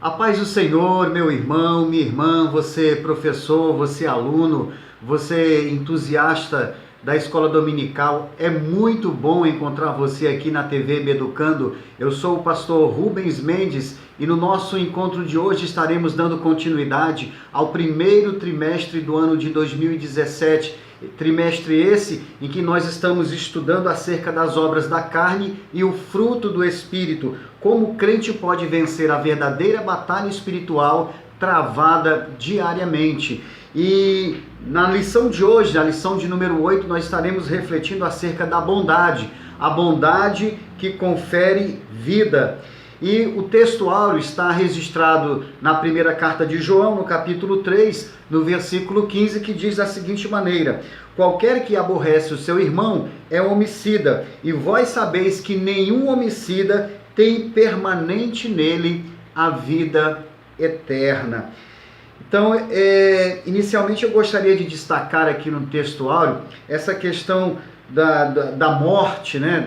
A paz do Senhor, meu irmão, minha irmã, você professor, você aluno, você entusiasta da escola dominical, é muito bom encontrar você aqui na TV Me Educando. Eu sou o pastor Rubens Mendes e no nosso encontro de hoje estaremos dando continuidade ao primeiro trimestre do ano de 2017. Trimestre esse em que nós estamos estudando acerca das obras da carne e o fruto do Espírito, como o crente pode vencer a verdadeira batalha espiritual travada diariamente. E na lição de hoje, na lição de número 8, nós estaremos refletindo acerca da bondade, a bondade que confere vida. E o texto áureo está registrado na primeira carta de João, no capítulo 3, no versículo 15, que diz da seguinte maneira: qualquer que aborrece o seu irmão é homicida, e vós sabeis que nenhum homicida tem permanente nele a vida eterna. Então, inicialmente eu gostaria de destacar aqui no texto áureo essa questão da morte, né?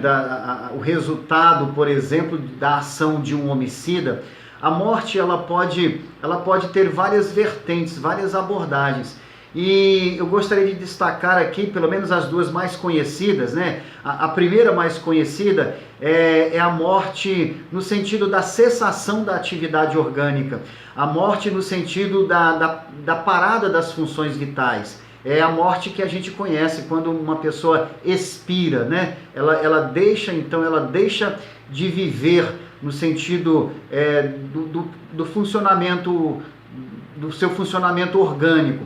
O resultado, por exemplo, da ação de um homicida. A morte ela pode ter várias vertentes, várias abordagens. E eu gostaria de destacar aqui, pelo menos as duas mais conhecidas, né? A primeira mais conhecida é a morte no sentido da cessação da atividade orgânica. A morte no sentido da parada das funções vitais. É a morte que a gente conhece quando uma pessoa expira, né? Ela deixa de viver no sentido do funcionamento, do seu funcionamento orgânico.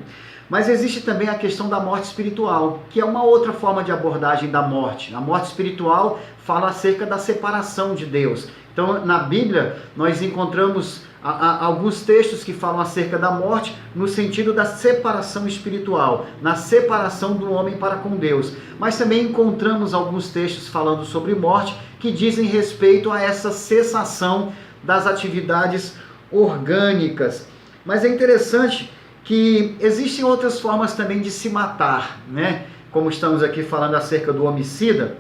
Mas existe também a questão da morte espiritual, que é uma outra forma de abordagem da morte. A morte espiritual fala acerca da separação de Deus. Então, na Bíblia, nós encontramos alguns textos que falam acerca da morte no sentido da separação espiritual, na separação do homem para com Deus. Mas também encontramos alguns textos falando sobre morte que dizem respeito a essa cessação das atividades orgânicas. Mas é interessante que existem outras formas também de se matar, né? Como estamos aqui falando acerca do homicida.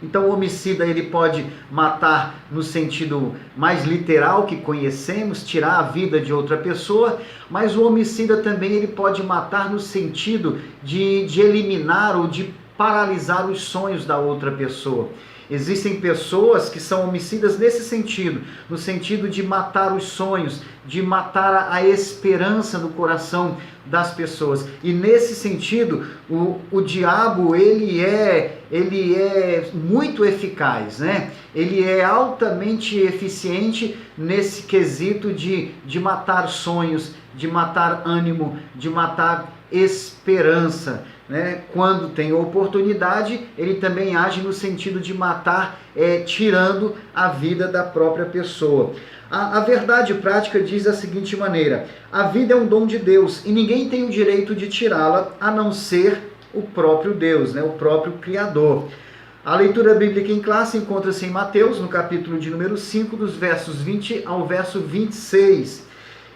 Então o homicida ele pode matar no sentido mais literal que conhecemos, tirar a vida de outra pessoa, mas o homicida também ele pode matar no sentido de eliminar ou de paralisar os sonhos da outra pessoa. Existem pessoas que são homicidas nesse sentido, no sentido de matar os sonhos, de matar a esperança no coração das pessoas. E nesse sentido, o diabo ele é muito eficaz, né? Ele é altamente eficiente nesse quesito de matar sonhos, de matar ânimo, de matar esperança. Né? Quando tem oportunidade, ele também age no sentido de matar, tirando a vida da própria pessoa. A verdade prática diz da seguinte maneira: a vida é um dom de Deus e ninguém tem o direito de tirá-la a não ser o próprio Deus, né? O próprio Criador. A leitura bíblica em classe encontra-se em Mateus, no capítulo de número 5, dos versos 20 ao verso 26.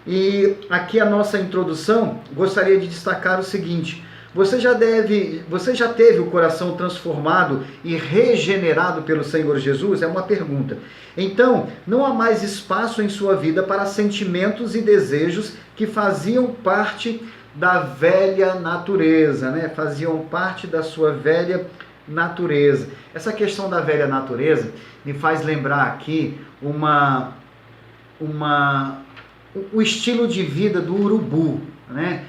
E aqui a nossa introdução, gostaria de destacar o seguinte: você já teve o coração transformado e regenerado pelo Senhor Jesus? É uma pergunta. Então, não há mais espaço em sua vida para sentimentos e desejos que faziam parte da velha natureza, né? Faziam parte da sua velha natureza. Essa questão da velha natureza me faz lembrar aqui o estilo de vida do urubu, né?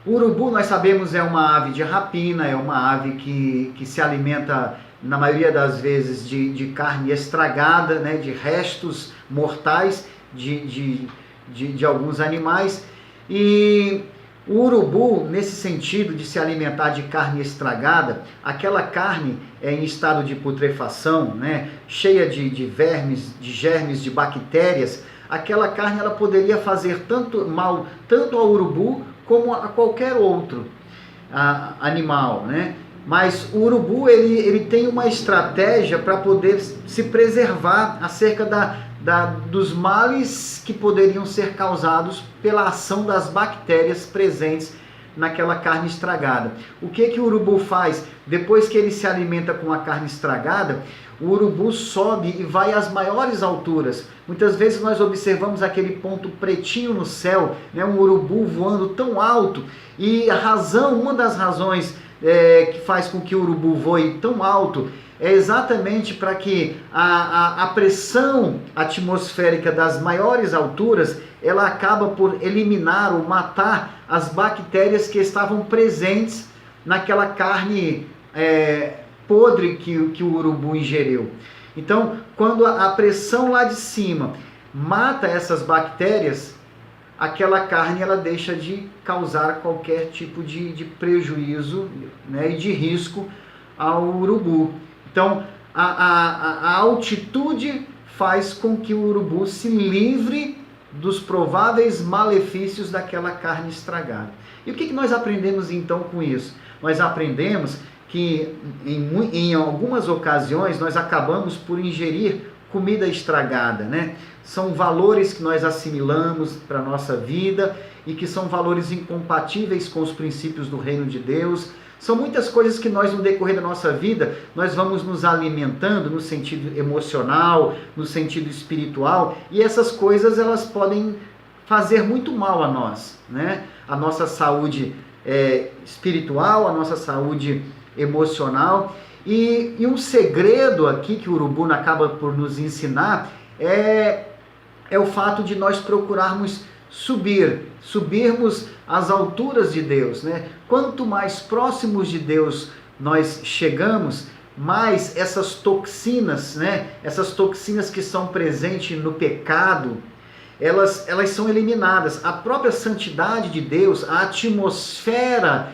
O urubu, nós sabemos, é uma ave de rapina, é uma ave que se alimenta, na maioria das vezes, de carne estragada, né, de restos mortais de alguns animais. E o urubu, nesse sentido de se alimentar de carne estragada, aquela carne em estado de putrefação, né, cheia de vermes, de germes, de bactérias, aquela carne ela poderia fazer mal tanto ao urubu como a qualquer outro animal, né? Mas o urubu ele tem uma estratégia para poder se preservar acerca dos males que poderiam ser causados pela ação das bactérias presentes naquela carne estragada. O que o urubu faz? Depois que ele se alimenta com a carne estragada, o urubu sobe e vai às maiores alturas Muitas vezes nós observamos aquele ponto pretinho no céu, né, um urubu voando tão alto, e uma das razões que faz com que o urubu voe tão alto é exatamente para que a pressão atmosférica das maiores alturas, ela acaba por eliminar ou matar as bactérias que estavam presentes naquela carne podre que o urubu ingeriu. Então, quando a pressão lá de cima mata essas bactérias, aquela carne ela deixa de causar qualquer tipo de prejuízo, né, e de risco ao urubu. Então, a altitude faz com que o urubu se livre dos prováveis malefícios daquela carne estragada. E o que nós aprendemos então com isso? Nós aprendemos que em algumas ocasiões nós acabamos por ingerir comida estragada, né? São valores que nós assimilamos para a nossa vida e que são valores incompatíveis com os princípios do reino de Deus. São muitas coisas que nós, no decorrer da nossa vida, nós vamos nos alimentando no sentido emocional, no sentido espiritual, e essas coisas elas podem fazer muito mal a nós, né? A nossa saúde espiritual, a nossa saúde emocional. E um segredo aqui que o urubu acaba por nos ensinar é o fato de nós procurarmos subirmos às alturas de Deus, né? Quanto mais próximos de Deus nós chegamos, mais essas toxinas, né? Essas toxinas que são presentes no pecado, elas são eliminadas. A própria santidade de Deus, a atmosfera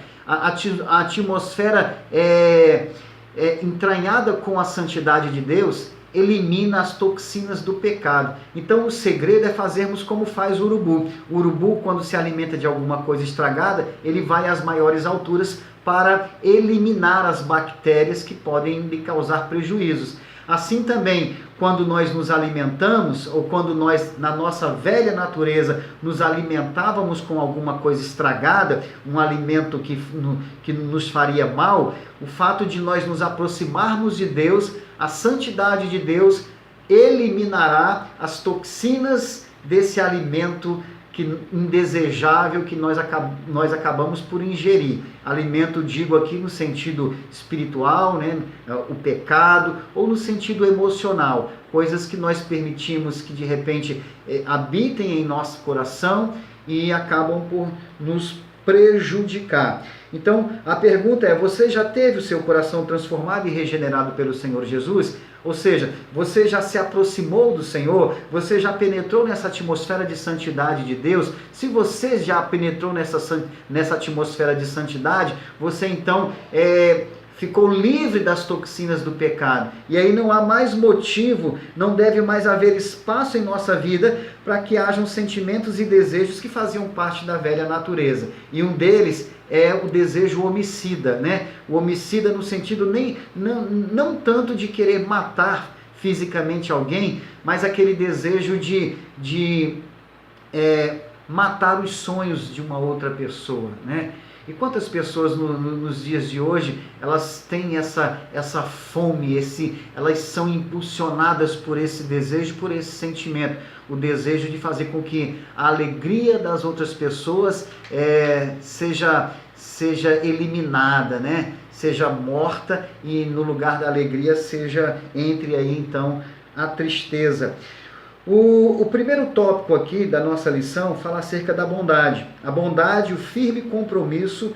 entranhada com a santidade de Deus, elimina as toxinas do pecado. Então o segredo é fazermos como faz o urubu. O urubu, quando se alimenta de alguma coisa estragada, ele vai às maiores alturas para eliminar as bactérias que podem lhe causar prejuízos. Assim também, quando nós nos alimentamos, ou quando nós, na nossa velha natureza, nos alimentávamos com alguma coisa estragada, um alimento que nos faria mal, o fato de nós nos aproximarmos de Deus, a santidade de Deus eliminará as toxinas desse alimento indesejável que nós acabamos por ingerir. Alimento, digo aqui no sentido espiritual, né? O pecado, ou no sentido emocional, coisas que nós permitimos que de repente habitem em nosso coração e acabam por nos prejudicar. Então a pergunta é: você já teve o seu coração transformado e regenerado pelo Senhor Jesus? Ou seja, você já se aproximou do Senhor? Você já penetrou nessa atmosfera de santidade de Deus? Se você já penetrou nessa atmosfera de santidade, você então ficou livre das toxinas do pecado. E aí não há mais motivo, não deve mais haver espaço em nossa vida para que hajam sentimentos e desejos que faziam parte da velha natureza. E um deles é o desejo homicida, né? O homicida no sentido não tanto de querer matar fisicamente alguém, mas aquele desejo de matar os sonhos de uma outra pessoa, né? E quantas pessoas nos dias de hoje, elas têm essa fome, elas são impulsionadas por esse desejo, por esse sentimento, o desejo de fazer com que a alegria das outras pessoas seja eliminada, né? Seja morta, e no lugar da alegria entre aí então a tristeza. O primeiro tópico aqui da nossa lição fala acerca da bondade. A bondade, o firme compromisso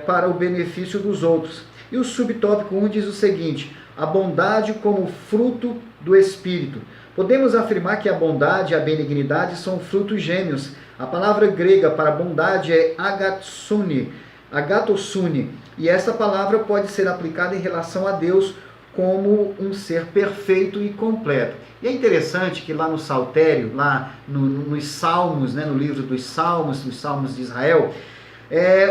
para o benefício dos outros. E o subtópico 1 diz o seguinte: a bondade como fruto do Espírito. Podemos afirmar que a bondade e a benignidade são frutos gêmeos. A palavra grega para bondade é agatsune, e essa palavra pode ser aplicada em relação a Deus como um ser perfeito e completo. E é interessante que lá no Saltério, lá nos Salmos, né, no livro dos Salmos de Israel,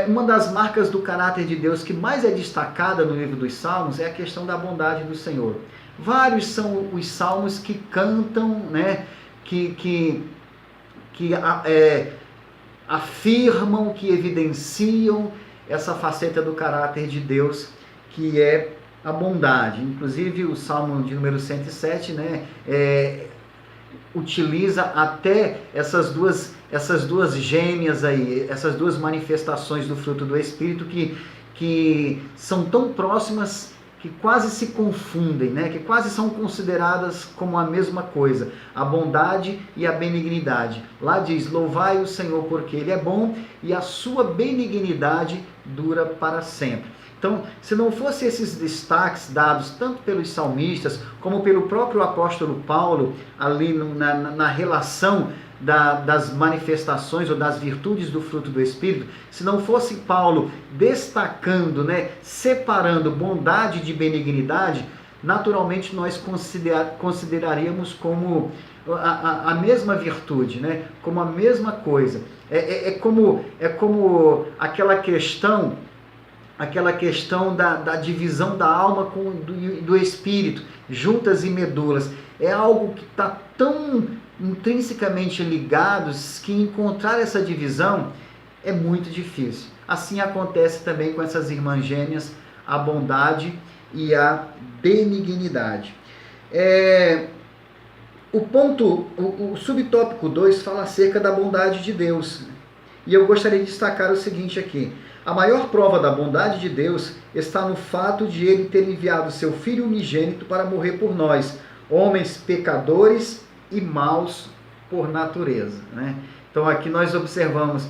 uma das marcas do caráter de Deus que mais é destacada no livro dos Salmos é a questão da bondade do Senhor. Vários são os salmos que cantam, né, que afirmam, que evidenciam essa faceta do caráter de Deus, que é a bondade. Inclusive o Salmo de número 107, né, utiliza até essas duas gêmeas aí, essas duas manifestações do fruto do Espírito que são tão próximas que quase se confundem, né? Que quase são consideradas como a mesma coisa, a bondade e a benignidade. Lá diz, louvai o Senhor porque Ele é bom e a sua benignidade dura para sempre. Então, se não fosse esses destaques dados tanto pelos salmistas como pelo próprio apóstolo Paulo, ali na relação das manifestações ou das virtudes do fruto do Espírito, se não fosse Paulo destacando, né, separando bondade de benignidade, naturalmente nós consideraríamos como a mesma virtude, né, como a mesma coisa. É como aquela questão da divisão da alma do espírito, juntas e medulas. É algo que está tão intrinsecamente ligados que encontrar essa divisão é muito difícil. Assim acontece também com essas irmãs gêmeas, a bondade e a benignidade. O subtópico 2 fala acerca da bondade de Deus. E eu gostaria de destacar o seguinte aqui. A maior prova da bondade de Deus está no fato de Ele ter enviado seu Filho unigênito para morrer por nós, homens pecadores e maus por natureza, né? Então aqui nós observamos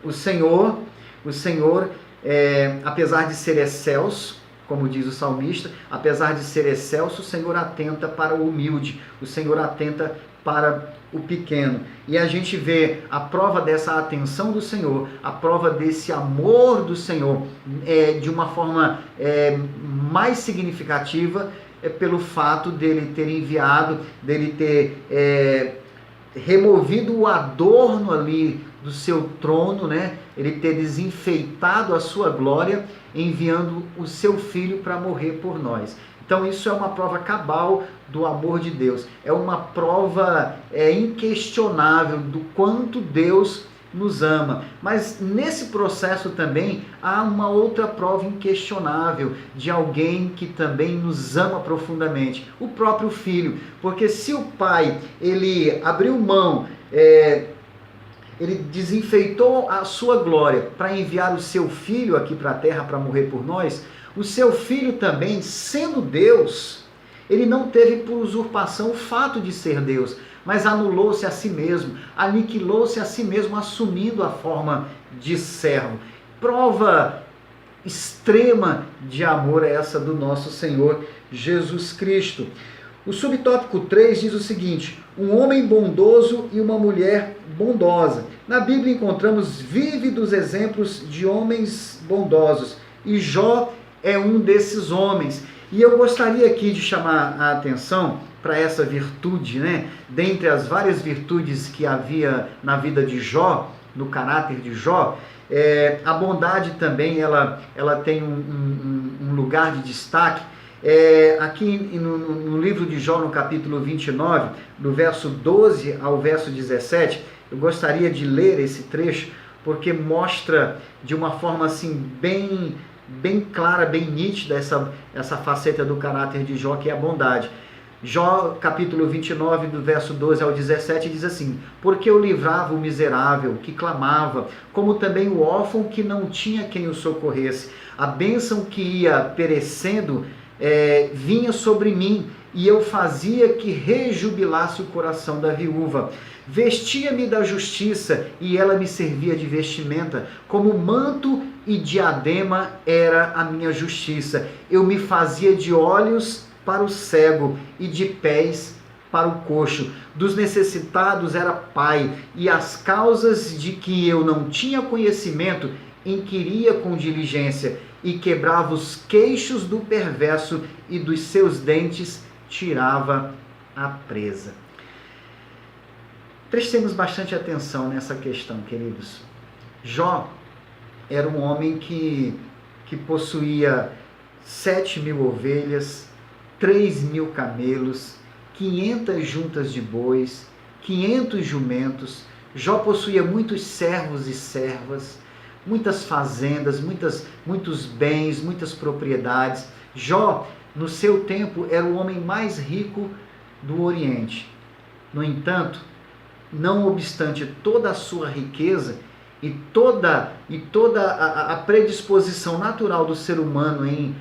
o Senhor, apesar de ser excelso, como diz o salmista, apesar de ser excelso, o Senhor atenta para o humilde, o Senhor atenta para o pequeno. E a gente vê a prova dessa atenção do Senhor, a prova desse amor do Senhor, de uma forma mais significativa, pelo fato dele ter enviado, dele ter removido o adorno ali do seu trono, né? Ele ter desenfeitado a sua glória, enviando o seu Filho para morrer por nós. Então isso é uma prova cabal do amor de Deus. É uma prova inquestionável do quanto Deus nos ama. Mas nesse processo também há uma outra prova inquestionável de alguém que também nos ama profundamente, o próprio Filho. Porque se o Pai, ele abriu mão, ele desenfeitou a sua glória para enviar o seu Filho aqui para a terra para morrer por nós, o seu Filho também, sendo Deus, ele não teve por usurpação o fato de ser Deus, mas anulou-se a si mesmo, aniquilou-se a si mesmo, assumindo a forma de servo. Prova extrema de amor é essa do nosso Senhor Jesus Cristo. O subtópico 3 diz o seguinte: um homem bondoso e uma mulher bondosa. Na Bíblia encontramos vívidos exemplos de homens bondosos, e Jó é um desses homens. E eu gostaria aqui de chamar a atenção para essa virtude, né? Dentre as várias virtudes que havia na vida de Jó, no caráter de Jó, a bondade também ela tem um lugar de destaque. Aqui no livro de Jó, no capítulo 29, do verso 12 ao verso 17, eu gostaria de ler esse trecho, porque mostra de uma forma assim bem clara, bem nítida essa faceta do caráter de Jó, que é a bondade. Jó, capítulo 29, do verso 12 ao 17, diz assim: porque eu livrava o miserável que clamava, como também o órfão que não tinha quem o socorresse. A bênção que ia perecendo vinha sobre mim, e eu fazia que rejubilasse o coração da viúva. Vestia-me da justiça, e ela me servia de vestimenta, como manto e diadema era a minha justiça. Eu me fazia de olhos para o cego e de pés para o coxo. Dos necessitados era pai, e as causas de que eu não tinha conhecimento inquiria com diligência, e quebrava os queixos do perverso, e dos seus dentes tirava a presa. Prestemos bastante atenção nessa questão, queridos. Jó era um homem que possuía 7.000 ovelhas, 3.000 camelos, 500 juntas de bois, 500 jumentos. Jó possuía muitos servos e servas, muitas fazendas, muitos bens, muitas propriedades. Jó, no seu tempo, era o homem mais rico do Oriente. No entanto, não obstante toda a sua riqueza e toda a predisposição natural do ser humano em,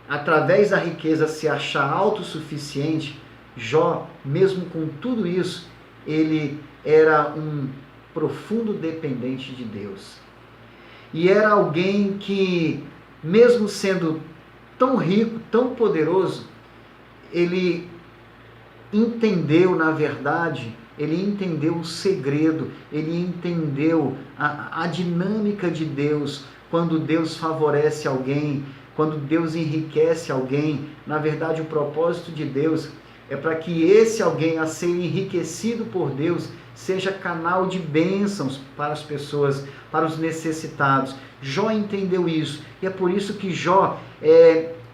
através da riqueza, se achar autossuficiente, Jó, mesmo com tudo isso, ele era um profundo dependente de Deus. E era alguém que, mesmo sendo tão rico, tão poderoso, ele entendeu, na verdade, ele entendeu o segredo, ele entendeu a dinâmica de Deus. Quando Deus favorece alguém, quando Deus enriquece alguém, na verdade o propósito de Deus é para que esse alguém, a ser enriquecido por Deus, seja canal de bênçãos para as pessoas, para os necessitados. Jó entendeu isso, e é por isso que Jó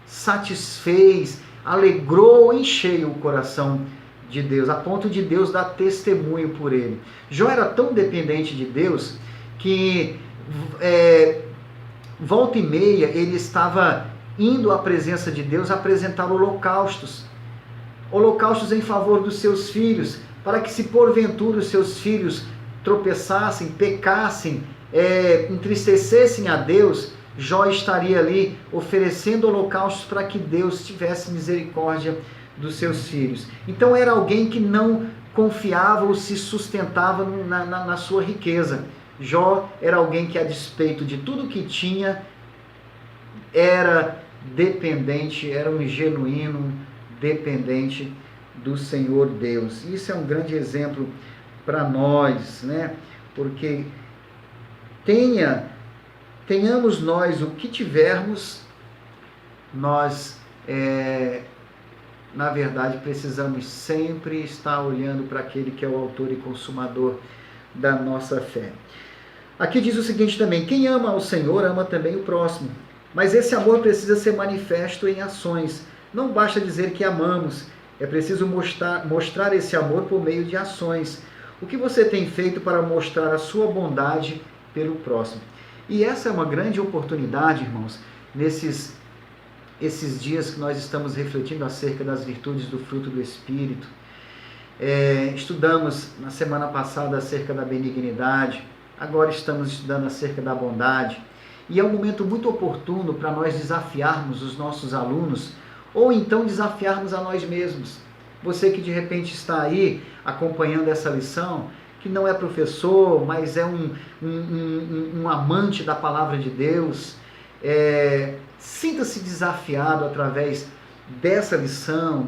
satisfez, alegrou em cheio o coração de Deus, a ponto de Deus dar testemunho por ele. Jó era tão dependente de Deus que volta e meia ele estava indo à presença de Deus apresentar holocaustos em favor dos seus filhos, para que, se porventura os seus filhos tropeçassem, pecassem, entristecessem a Deus, Jó estaria ali oferecendo holocaustos para que Deus tivesse misericórdia dos seus filhos. Então era alguém que não confiava ou se sustentava na sua riqueza. Jó era alguém que, a despeito de tudo que tinha, era dependente, era um genuíno dependente do Senhor Deus. Isso é um grande exemplo para nós, né? Porque tenhamos nós o que tivermos, nós, na verdade, precisamos sempre estar olhando para aquele que é o autor e consumador da nossa fé. Aqui diz o seguinte também: quem ama ao Senhor ama também o próximo, mas esse amor precisa ser manifesto em ações. Não basta dizer que amamos, é preciso mostrar esse amor por meio de ações. O que você tem feito para mostrar a sua bondade pelo próximo? E essa é uma grande oportunidade, irmãos, esses dias que nós estamos refletindo acerca das virtudes do fruto do Espírito. Estudamos na semana passada acerca da benignidade, agora estamos estudando acerca da bondade. E é um momento muito oportuno para nós desafiarmos os nossos alunos, ou então desafiarmos a nós mesmos. Você que de repente está aí acompanhando essa lição, que não é professor, mas é um amante da palavra de Deus, sinta-se desafiado através dessa lição,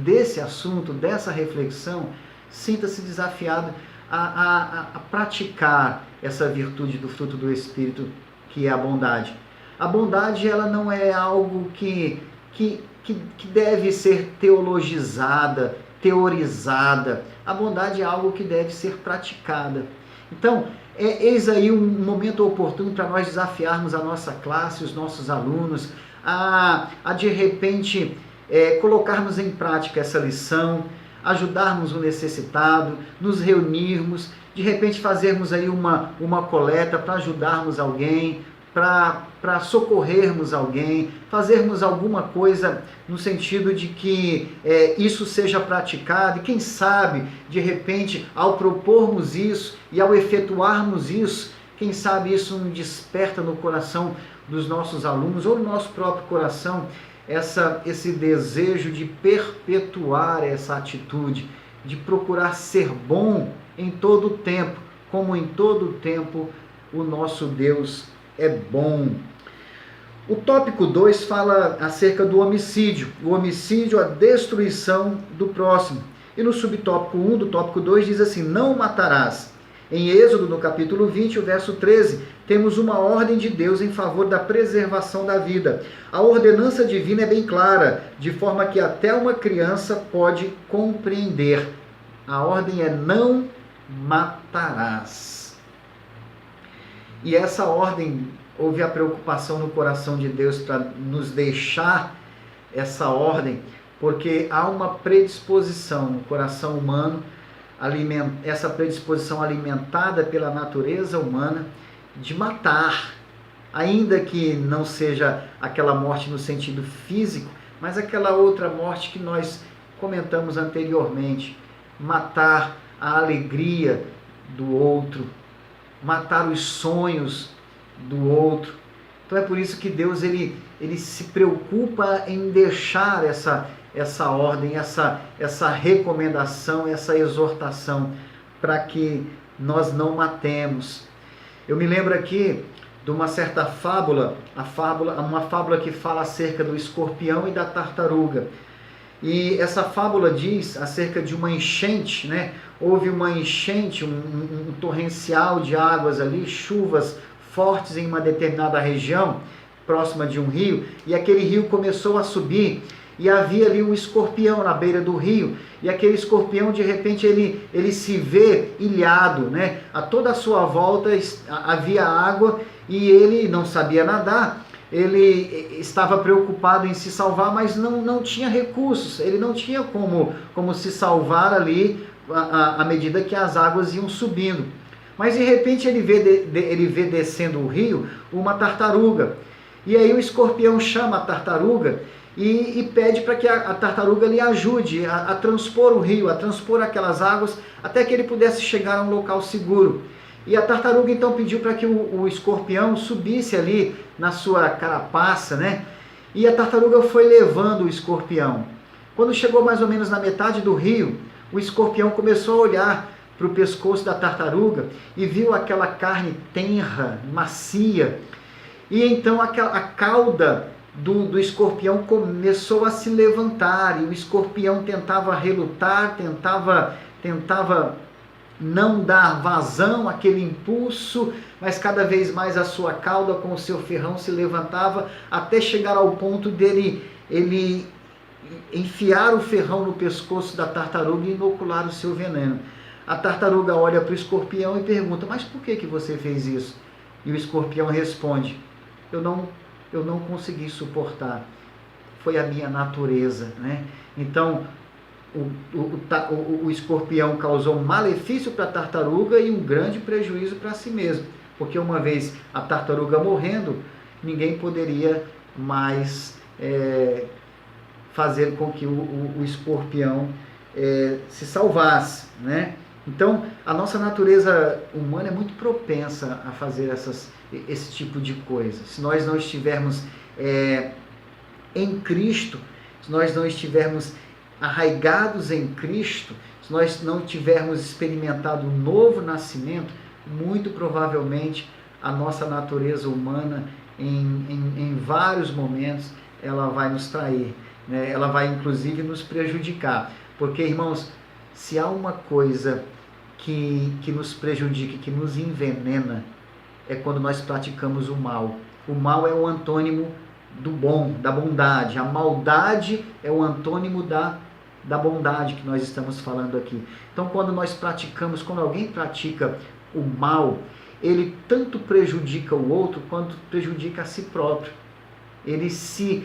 desse assunto, dessa reflexão. Sinta-se desafiado a praticar essa virtude do fruto do Espírito, que é a bondade. A bondade, ela não é algo que deve ser teologizada, teorizada. A bondade é algo que deve ser praticada. Então, eis aí um momento oportuno para nós desafiarmos a nossa classe, os nossos alunos, a de repente colocarmos em prática essa lição, ajudarmos o necessitado, nos reunirmos, de repente fazermos aí uma coleta para ajudarmos alguém, para socorrermos alguém, fazermos alguma coisa no sentido de que isso seja praticado, e quem sabe, de repente, ao propormos isso e ao efetuarmos isso, quem sabe isso não desperta no coração dos nossos alunos ou no nosso próprio coração esse desejo de perpetuar essa atitude, de procurar ser bom em todo o tempo, como em todo o tempo o nosso Deus é bom. O tópico 2 fala acerca do homicídio. O homicídio, a destruição do próximo. E no subtópico 1 do tópico 2 diz assim: não matarás. Em Êxodo, no capítulo 20, o verso 13, temos uma ordem de Deus em favor da preservação da vida. A ordenança divina é bem clara, de forma que até uma criança pode compreender. A ordem é: não matarás. E essa ordem, houve a preocupação no coração de Deus para nos deixar essa ordem, porque há uma predisposição no coração humano, essa predisposição alimentada pela natureza humana, de matar, ainda que não seja aquela morte no sentido físico, mas aquela outra morte que nós comentamos anteriormente, matar a alegria do outro, matar os sonhos do outro. Então é por isso que Deus ele se preocupa em deixar essa ordem, essa recomendação, essa exortação, para que nós não matemos. Eu me lembro aqui de uma certa fábula, uma fábula que fala acerca do escorpião e da tartaruga. E essa fábula diz acerca de uma enchente, né? Houve uma enchente, um torrencial de águas ali, chuvas fortes em uma determinada região, próxima de um rio, e aquele rio começou a subir, e havia ali um escorpião na beira do rio, e aquele escorpião, de repente, ele se vê ilhado, né? A toda a sua volta havia água, e ele não sabia nadar, ele estava preocupado em se salvar, mas não tinha recursos, ele não tinha como se salvar ali à medida que as águas iam subindo. Mas de repente ele vê descendo o rio uma tartaruga, e aí o escorpião chama a tartaruga e pede para que a tartaruga lhe ajude a transpor o rio, a transpor aquelas águas, até que ele pudesse chegar a um local seguro. E a tartaruga então pediu para que o escorpião subisse ali na sua carapaça, né? E a tartaruga foi levando o escorpião. Quando chegou mais ou menos na metade do rio, o escorpião começou a olhar para o pescoço da tartaruga e viu aquela carne tenra, macia. E então a cauda do escorpião começou a se levantar, e o escorpião tentava relutar, tentava não dar vazão àquele impulso, mas cada vez mais a sua cauda com o seu ferrão se levantava, até chegar ao ponto dele enfiar o ferrão no pescoço da tartaruga e inocular o seu veneno. A tartaruga olha para o escorpião e pergunta: mas por que você fez isso? E o escorpião responde: eu não consegui suportar, foi a minha natureza, né? Então o escorpião causou um malefício para a tartaruga e um grande prejuízo para si mesmo, porque uma vez a tartaruga morrendo, ninguém poderia mais fazer com que o escorpião se salvasse, né? Então a nossa natureza humana é muito propensa a fazer esse tipo de coisa. Se nós não estivermos em Cristo, se nós não estivermos arraigados em Cristo, se nós não tivermos experimentado um novo nascimento, muito provavelmente a nossa natureza humana, em vários momentos, ela vai nos trair, né? Ela vai inclusive nos prejudicar. Porque, irmãos, se há uma coisa que nos prejudica, que nos envenena, é quando nós praticamos o mal. O mal é o antônimo do bom, da bondade. A maldade é o antônimo da bondade que nós estamos falando aqui. Então, quando alguém pratica o mal, ele tanto prejudica o outro quanto prejudica a si próprio. Ele se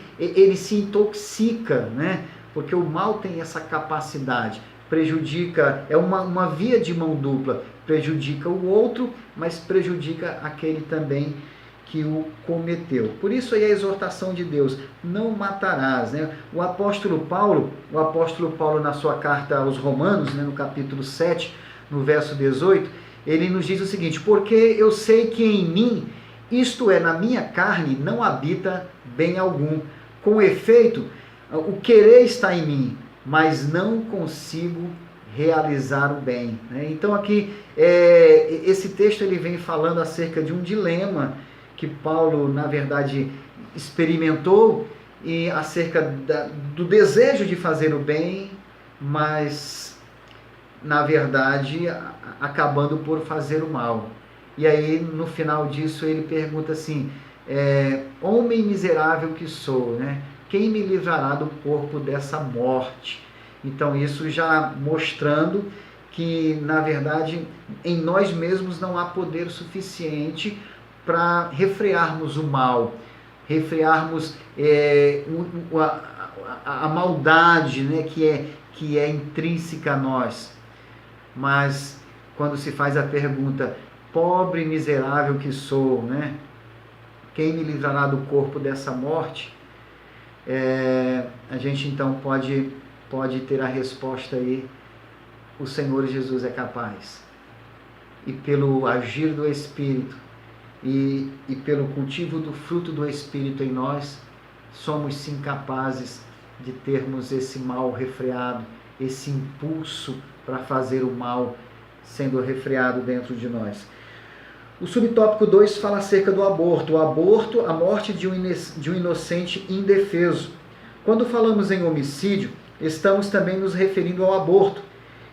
intoxica, né? Porque o mal tem essa capacidade, prejudica, é uma via de mão dupla, prejudica o outro, mas prejudica aquele também que o cometeu. Por isso aí a exortação de Deus: não matarás, né? O apóstolo Paulo na sua carta aos Romanos, né, no capítulo 7, no verso 18, ele nos diz o seguinte: porque eu sei que em mim, isto é, na minha carne, não habita bem algum. Com efeito, o querer está em mim, mas não consigo realizar o bem, né? Então aqui, esse texto ele vem falando acerca de um dilema que Paulo, na verdade, experimentou, e acerca do desejo de fazer o bem, mas, na verdade, acabando por fazer o mal. E aí, no final disso, ele pergunta assim: homem miserável que sou, né? Quem me livrará do corpo dessa morte? Então, isso já mostrando que, na verdade, em nós mesmos não há poder suficiente para refrearmos o mal, refrearmos a maldade, né, que é intrínseca a nós. Mas quando se faz a pergunta: pobre e miserável que sou, né? Quem me livrará do corpo dessa morte? A gente então pode ter a resposta aí o Senhor Jesus é capaz. E pelo agir do Espírito e pelo cultivo do fruto do Espírito em nós, somos sim capazes de termos esse mal refreado, esse impulso para fazer o mal sendo refreado dentro de nós. O subtópico 2 fala acerca do aborto. O aborto, a morte de um inocente indefeso. Quando falamos em homicídio, estamos também nos referindo ao aborto.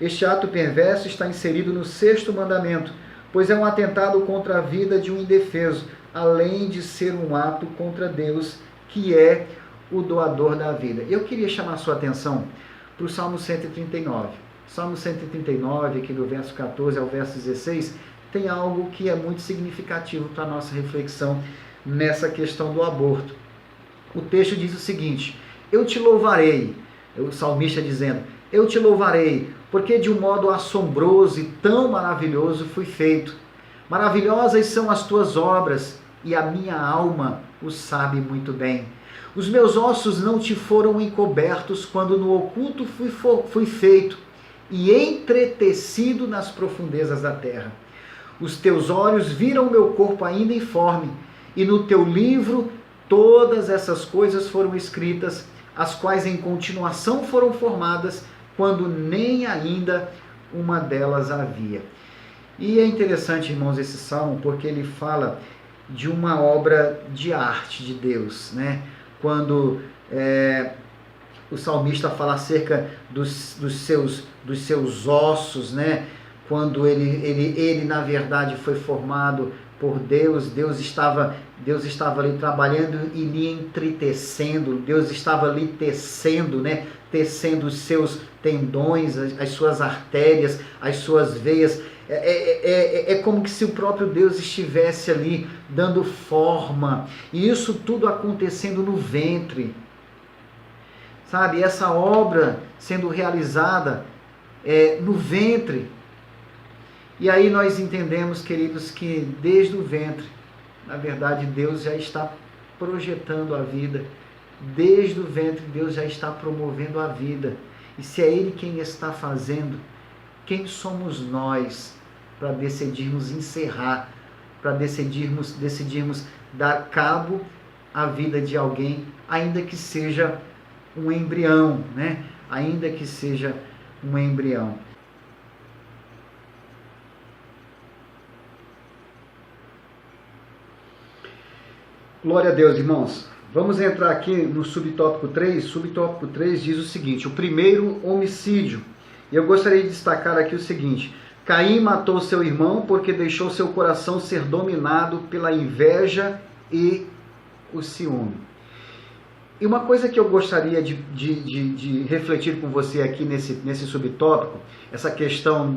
Este ato perverso está inserido no 6º mandamento, pois é um atentado contra a vida de um indefeso, além de ser um ato contra Deus, que é o doador da vida. Eu queria chamar a sua atenção para o Salmo 139. Salmo 139, aqui do verso 14 ao verso 16, tem algo que é muito significativo para a nossa reflexão nessa questão do aborto. O texto diz o seguinte: eu te louvarei, o salmista dizendo, eu te louvarei, porque de um modo assombroso e tão maravilhoso fui feito. Maravilhosas são as tuas obras, e a minha alma o sabe muito bem. Os meus ossos não te foram encobertos quando no oculto fui feito, e entretecido nas profundezas da terra. Os teus olhos viram o meu corpo ainda informe, e no teu livro todas essas coisas foram escritas, as quais em continuação foram formadas, quando nem ainda uma delas havia. E é interessante, irmãos, esse salmo, porque ele fala de uma obra de arte de Deus, né? Quando o salmista fala acerca dos seus ossos, né? Quando ele na verdade foi formado por Deus, Deus estava ali trabalhando e lhe entretecendo, Deus estava ali tecendo, né? Tecendo os seus tendões, as suas artérias, as suas veias. É como que se o próprio Deus estivesse ali dando forma, e isso tudo acontecendo no ventre, sabe? Essa obra sendo realizada no ventre. E aí nós entendemos, queridos, que desde o ventre, na verdade, Deus já está projetando a vida. Desde o ventre, Deus já está promovendo a vida. E se é Ele quem está fazendo, quem somos nós para decidirmos encerrar, para decidirmos dar cabo à vida de alguém, ainda que seja um embrião, né? Ainda que seja um embrião. Glória a Deus, irmãos. Vamos entrar aqui no subtópico 3. Subtópico 3 diz o seguinte: o primeiro homicídio. E eu gostaria de destacar aqui o seguinte: Caim matou seu irmão porque deixou seu coração ser dominado pela inveja e o ciúme. E uma coisa que eu gostaria de refletir com você aqui nesse subtópico, essa questão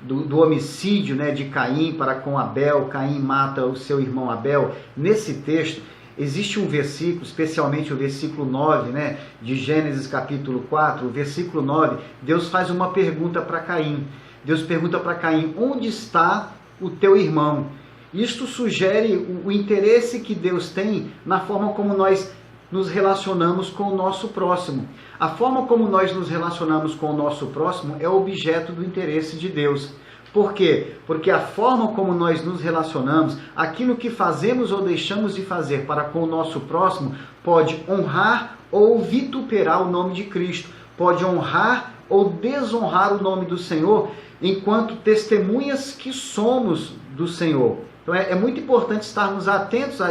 do homicídio, né, de Caim para com Abel. Caim mata o seu irmão Abel. Nesse texto, existe um versículo, especialmente o versículo 9, né, de Gênesis capítulo 4, o versículo 9, Deus faz uma pergunta para Caim. Deus pergunta para Caim: onde está o teu irmão? Isto sugere o interesse que Deus tem na forma como nós nos relacionamos com o nosso próximo. A forma como nós nos relacionamos com o nosso próximo é objeto do interesse de Deus. Por quê? Porque a forma como nós nos relacionamos, aquilo que fazemos ou deixamos de fazer para com o nosso próximo, pode honrar ou vituperar o nome de Cristo, pode honrar ou desonrar o nome do Senhor, enquanto testemunhas que somos do Senhor. Então é muito importante estarmos atentos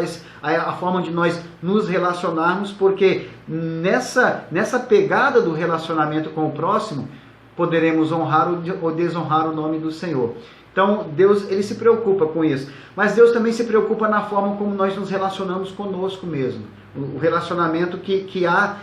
à forma de nós nos relacionarmos, porque nessa pegada do relacionamento com o próximo, poderemos honrar ou desonrar o nome do Senhor. Então Deus, ele se preocupa com isso, mas Deus também se preocupa na forma como nós nos relacionamos conosco mesmo, o relacionamento que há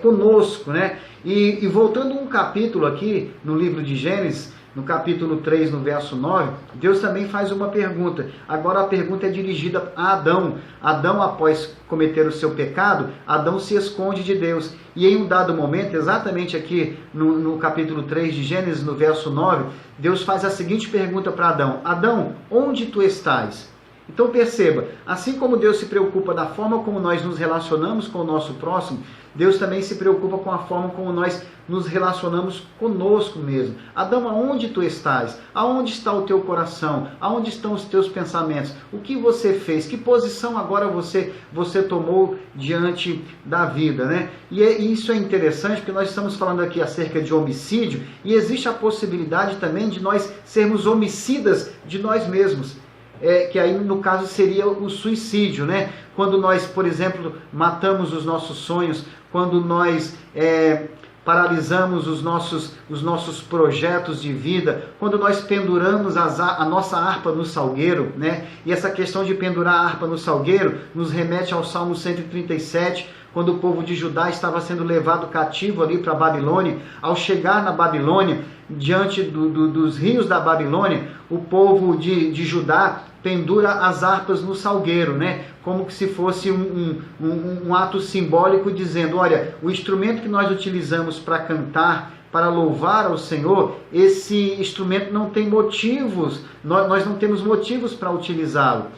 conosco, né? E voltando um capítulo aqui no livro de Gênesis, no capítulo 3, no verso 9, Deus também faz uma pergunta. Agora a pergunta é dirigida a Adão. Adão, após cometer o seu pecado, Adão se esconde de Deus. E em um dado momento, exatamente aqui no capítulo 3 de Gênesis, no verso 9, Deus faz a seguinte pergunta para Adão: Adão, onde tu estás? Então perceba, assim como Deus se preocupa da forma como nós nos relacionamos com o nosso próximo, Deus também se preocupa com a forma como nós nos relacionamos conosco mesmo. Adão, aonde tu estás? Aonde está o teu coração? Aonde estão os teus pensamentos? O que você fez? Que posição agora você tomou diante da vida, né? E isso é interessante porque nós estamos falando aqui acerca de homicídio e existe a possibilidade também de nós sermos homicidas de nós mesmos. Que aí no caso seria o suicídio, né? Quando nós, por exemplo, matamos os nossos sonhos, quando nós paralisamos os nossos projetos de vida, quando nós penduramos a nossa harpa no salgueiro, né? E essa questão de pendurar a harpa no salgueiro nos remete ao Salmo 137, quando o povo de Judá estava sendo levado cativo ali para a Babilônia. Ao chegar na Babilônia, diante dos rios da Babilônia, o povo de Judá pendura as harpas no salgueiro, né? Como se fosse um ato simbólico dizendo, olha, o instrumento que nós utilizamos para cantar, para louvar ao Senhor, esse instrumento não tem motivos, nós não temos motivos para utilizá-lo.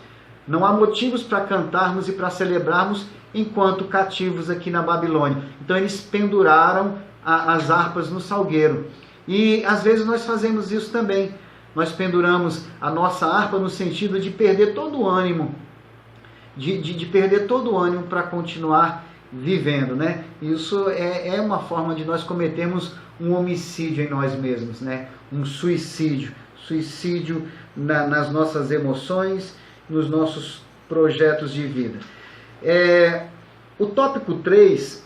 Não há motivos para cantarmos e para celebrarmos enquanto cativos aqui na Babilônia. Então eles penduraram as harpas no salgueiro. E às vezes nós fazemos isso também. Nós penduramos a nossa harpa no sentido de perder todo o ânimo, de perder todo o ânimo para continuar vivendo, né? Isso é uma forma de nós cometermos um homicídio em nós mesmos, né? Um suicídio. Suicídio nas nossas emoções, nos nossos projetos de vida. O tópico 3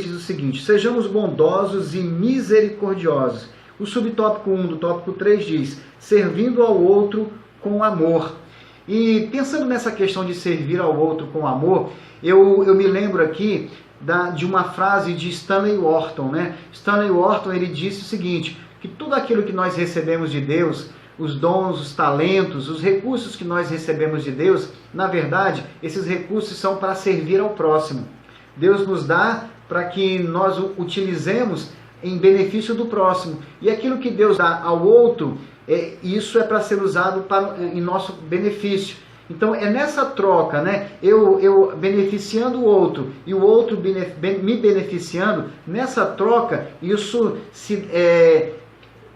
diz o seguinte: sejamos bondosos e misericordiosos. O subtópico 1 do tópico 3 diz, servindo ao outro com amor. E pensando nessa questão de servir ao outro com amor, eu me lembro aqui de uma frase de Stanley Orton, né? Stanley Orton, ele disse o seguinte, que tudo aquilo que nós recebemos de Deus, os dons, os talentos, os recursos que nós recebemos de Deus, na verdade, esses recursos são para servir ao próximo. Deus nos dá para que nós utilizemos em benefício do próximo. E aquilo que Deus dá ao outro, isso é para ser usado em nosso benefício. Então é nessa troca, né? Eu beneficiando o outro e o outro me beneficiando, nessa troca, isso se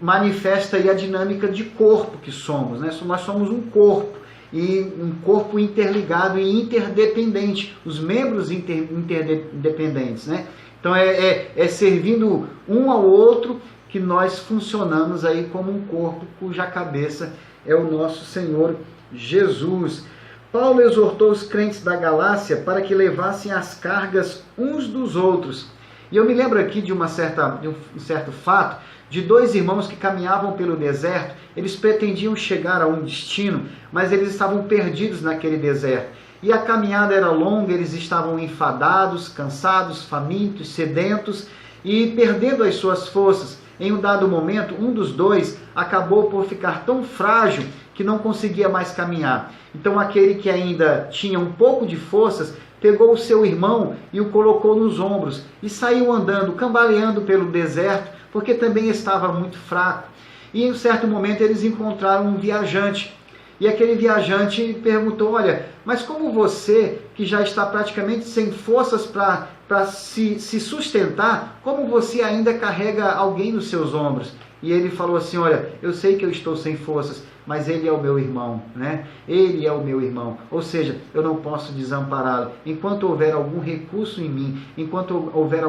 manifesta aí a dinâmica de corpo que somos, né? Nós somos um corpo, e um corpo interligado e interdependente, os membros interdependentes, né? Então é servindo um ao outro que nós funcionamos aí como um corpo cuja cabeça é o nosso Senhor Jesus. Paulo exortou os crentes da Galácia para que levassem as cargas uns dos outros. E eu me lembro aqui de um certo fato de dois irmãos que caminhavam pelo deserto. Eles pretendiam chegar a um destino, mas eles estavam perdidos naquele deserto. E a caminhada era longa, eles estavam enfadados, cansados, famintos, sedentos e perdendo as suas forças. Em um dado momento, um dos dois acabou por ficar tão frágil que não conseguia mais caminhar. Então aquele que ainda tinha um pouco de forças pegou o seu irmão e o colocou nos ombros e saiu andando, cambaleando pelo deserto, porque também estava muito fraco. E em um certo momento eles encontraram um viajante. E aquele viajante perguntou, olha, mas como você, que já está praticamente sem forças para se sustentar, como você ainda carrega alguém nos seus ombros? E ele falou assim, olha, eu sei que eu estou sem forças, mas ele é o meu irmão, né? Ele é o meu irmão, ou seja, eu não posso desampará-lo. Enquanto houver algum recurso em mim, enquanto houver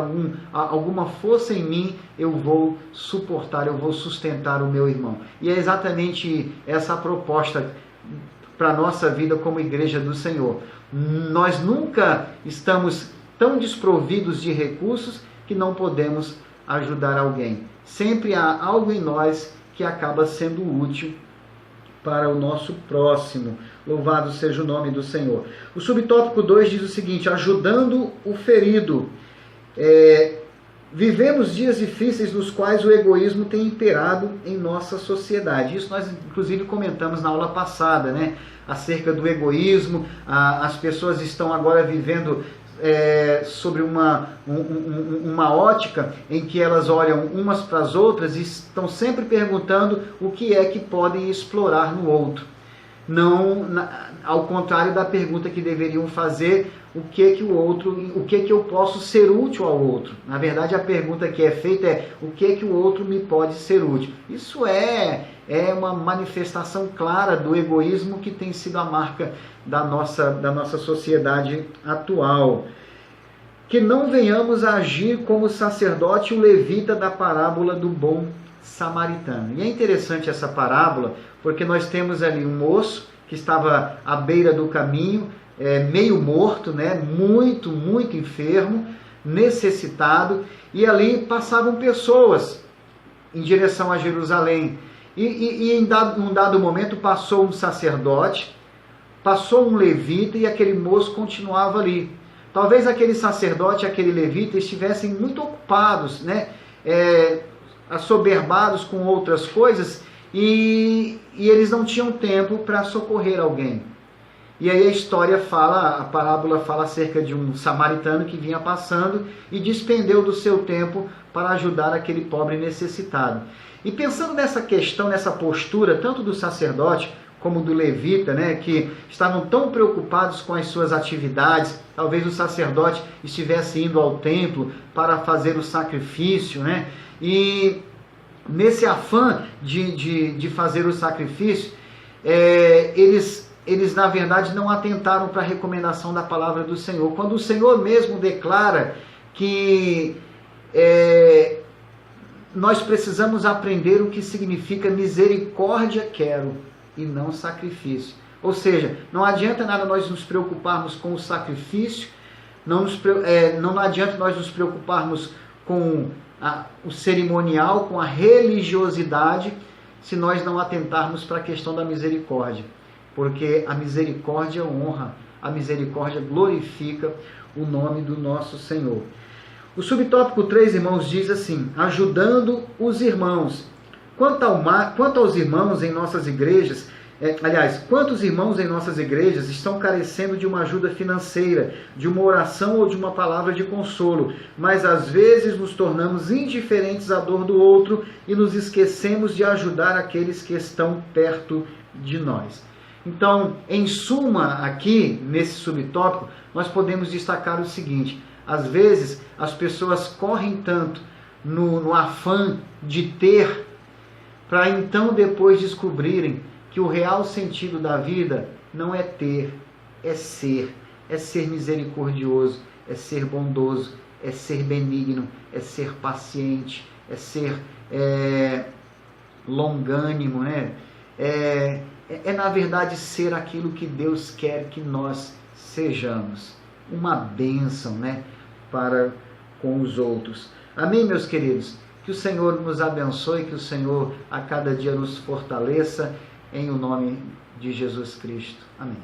alguma força em mim, eu vou suportar, eu vou sustentar o meu irmão. E é exatamente essa a proposta para a nossa vida como igreja do Senhor. Nós nunca estamos tão desprovidos de recursos que não podemos ajudar alguém. Sempre há algo em nós que acaba sendo útil para o nosso próximo. Louvado seja o nome do Senhor. O subtópico 2 diz o seguinte, ajudando o ferido. Vivemos dias difíceis nos quais o egoísmo tem imperado em nossa sociedade. Isso nós, inclusive, comentamos na aula passada, né? Acerca do egoísmo. As pessoas estão agora vivendo sobre uma ótica em que elas olham umas para as outras e estão sempre perguntando o que é que podem explorar no outro. não, ao contrário da pergunta que deveriam fazer, o que que eu posso ser útil ao outro. Na verdade, a pergunta que é feita é, o que o outro me pode ser útil. Isso é uma manifestação clara do egoísmo que tem sido a marca da nossa sociedade atual. Que não venhamos a agir como o sacerdote e o levita da parábola do bom samaritano. E é interessante essa parábola, porque nós temos ali um moço que estava à beira do caminho, meio morto, né? Muito enfermo, necessitado, e ali passavam pessoas em direção a Jerusalém. E em um dado momento passou um sacerdote, passou um levita e aquele moço continuava ali. Talvez aquele sacerdote e aquele levita estivessem muito ocupados, né? Assoberbados com outras coisas, e eles não tinham tempo para socorrer alguém. E aí a parábola fala acerca de um samaritano que vinha passando e despendeu do seu tempo para ajudar aquele pobre necessitado. E pensando nessa questão, nessa postura, tanto do sacerdote como do levita, né, que estavam tão preocupados com as suas atividades, talvez o sacerdote estivesse indo ao templo para fazer o sacrifício, né, e nesse afã de fazer o sacrifício, eles na verdade não atentaram para a recomendação da palavra do Senhor. Quando o Senhor mesmo declara que nós precisamos aprender o que significa misericórdia quero e não sacrifício. Ou seja, não adianta nada nós nos preocuparmos com o sacrifício, não adianta nós nos preocuparmos com o cerimonial, com a religiosidade, se nós não atentarmos para a questão da misericórdia. Porque a misericórdia honra, a misericórdia glorifica o nome do nosso Senhor. O subtópico 3, irmãos, diz assim, ajudando os irmãos. Quanto aos irmãos em nossas igrejas, quantos irmãos em nossas igrejas estão carecendo de uma ajuda financeira, de uma oração ou de uma palavra de consolo, mas às vezes nos tornamos indiferentes à dor do outro e nos esquecemos de ajudar aqueles que estão perto de nós. Então, em suma, aqui, nesse subtópico, nós podemos destacar o seguinte, às vezes as pessoas correm tanto no afã de ter, para então depois descobrirem que o real sentido da vida não é ter, é ser misericordioso, é ser bondoso, é ser benigno, é ser paciente, é ser longânimo, né? Na verdade ser aquilo que Deus quer que nós sejamos, uma bênção, né, para com os outros. Amém, meus queridos? Que o Senhor nos abençoe, que o Senhor a cada dia nos fortaleça, em o nome de Jesus Cristo. Amém.